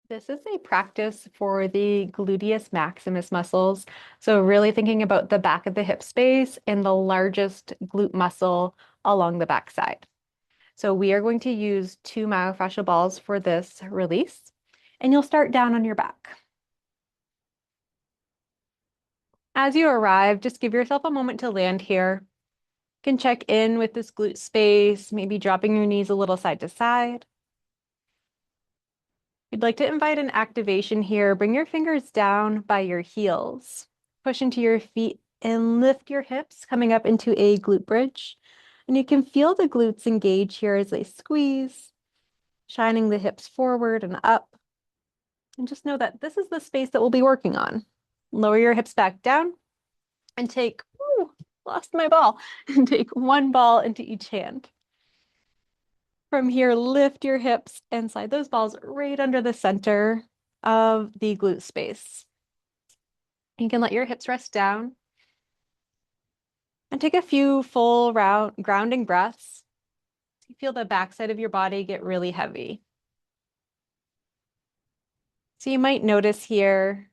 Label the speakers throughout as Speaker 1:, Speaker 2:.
Speaker 1: This is a practice for the gluteus maximus muscles. So really thinking about the back of the hip space and the largest glute muscle along the back side. So we are going to use 2 myofascial balls for this release, and you'll start down on your back. As you arrive, just give yourself a moment to land here. You can check in with this glute space, maybe dropping your knees a little side to side. You'd like to invite an activation here. Bring your fingers down by your heels. Push into your feet and lift your hips, coming up into a glute bridge. And you can feel the glutes engage here as they squeeze, shining the hips forward and up. And just know that this is the space that we'll be working on. Lower your hips back down and take, lost my ball, and take 1 ball into each hand. From here, lift your hips and slide those balls right under the center of the glute space. You can let your hips rest down and take a few full round grounding breaths. You feel the backside of your body get really heavy. So you might notice here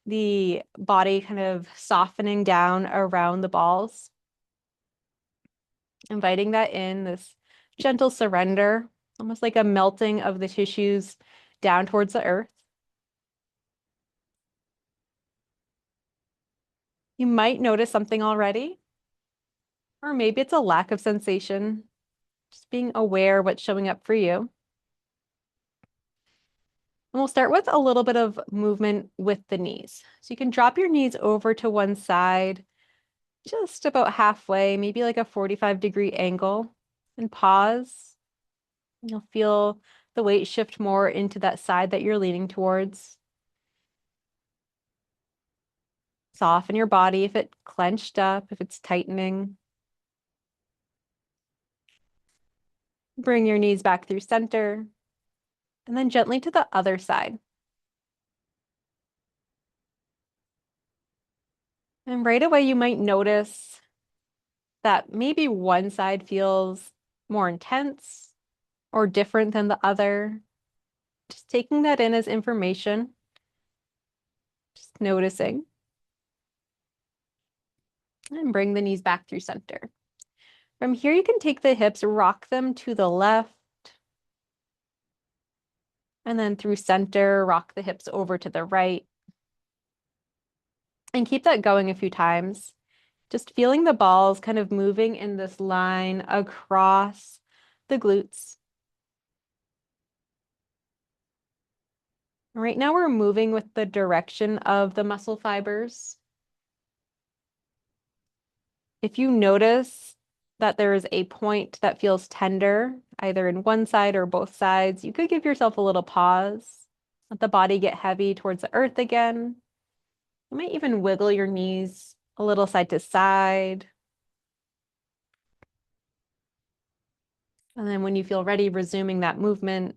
Speaker 1: the body kind of softening down around the balls, inviting that in, this gentle surrender, almost like a melting of the tissues down towards the earth. You might notice something already, or maybe it's a lack of sensation, just being aware what's showing up for you. And we'll start with a little bit of movement with the knees. So you can drop your knees over to one side, just about halfway, maybe like a 45-degree angle, and pause. You'll feel the weight shift more into that side that you're leaning towards. Soften your body if it clenched up, if it's tightening. Bring your knees back through center, and then gently to the other side. And right away, you might notice that maybe one side feels more intense or different than the other. Just taking that in as information, just noticing. And bring the knees back through center. From here, you can take the hips, rock them to the left, and then through center, rock the hips over to the right. And keep that going a few times. Just feeling the balls kind of moving in this line across the glutes. Right now, we're moving with the direction of the muscle fibers. If you notice that there is a point that feels tender, either in one side or both sides, you could give yourself a little pause. Let the body get heavy towards the earth again. You might even wiggle your knees a little side to side. And then when you feel ready, resuming that movement.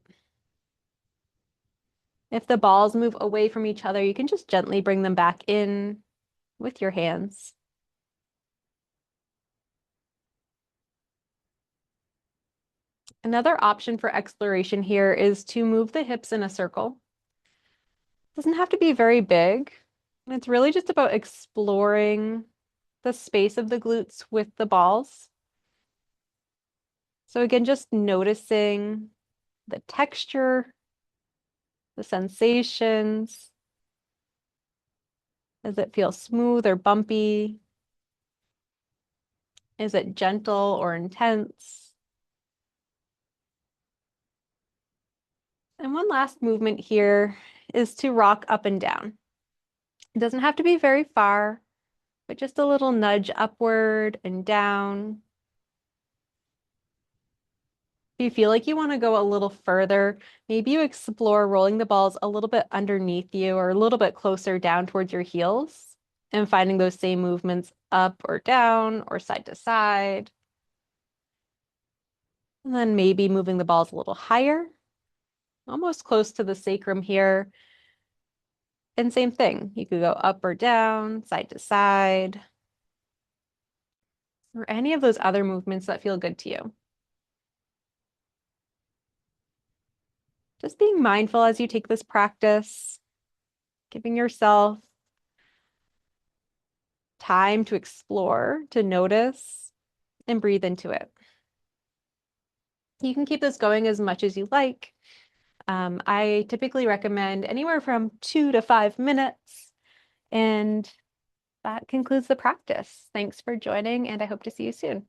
Speaker 1: If the balls move away from each other, you can just gently bring them back in with your hands. Another option for exploration here is to move the hips in a circle. It doesn't have to be very big. It's really just about exploring the space of the glutes with the balls. So again, just noticing the texture, the sensations. Does it feel smooth or bumpy? Is it gentle or intense? And one last movement here is to rock up and down. It doesn't have to be very far, but just a little nudge upward and down. If you feel like you want to go a little further, maybe you explore rolling the balls a little bit underneath you or a little bit closer down towards your heels and finding those same movements up or down or side to side. And then maybe moving the balls a little higher, almost close to the sacrum here. And same thing, you could go up or down, side to side, or any of those other movements that feel good to you. Just being mindful as you take this practice, giving yourself time to explore, to notice, and breathe into it. You can keep this going as much as you like. I typically recommend anywhere from 2 to 5 minutes, and that concludes the practice. Thanks for joining, and I hope to see you soon.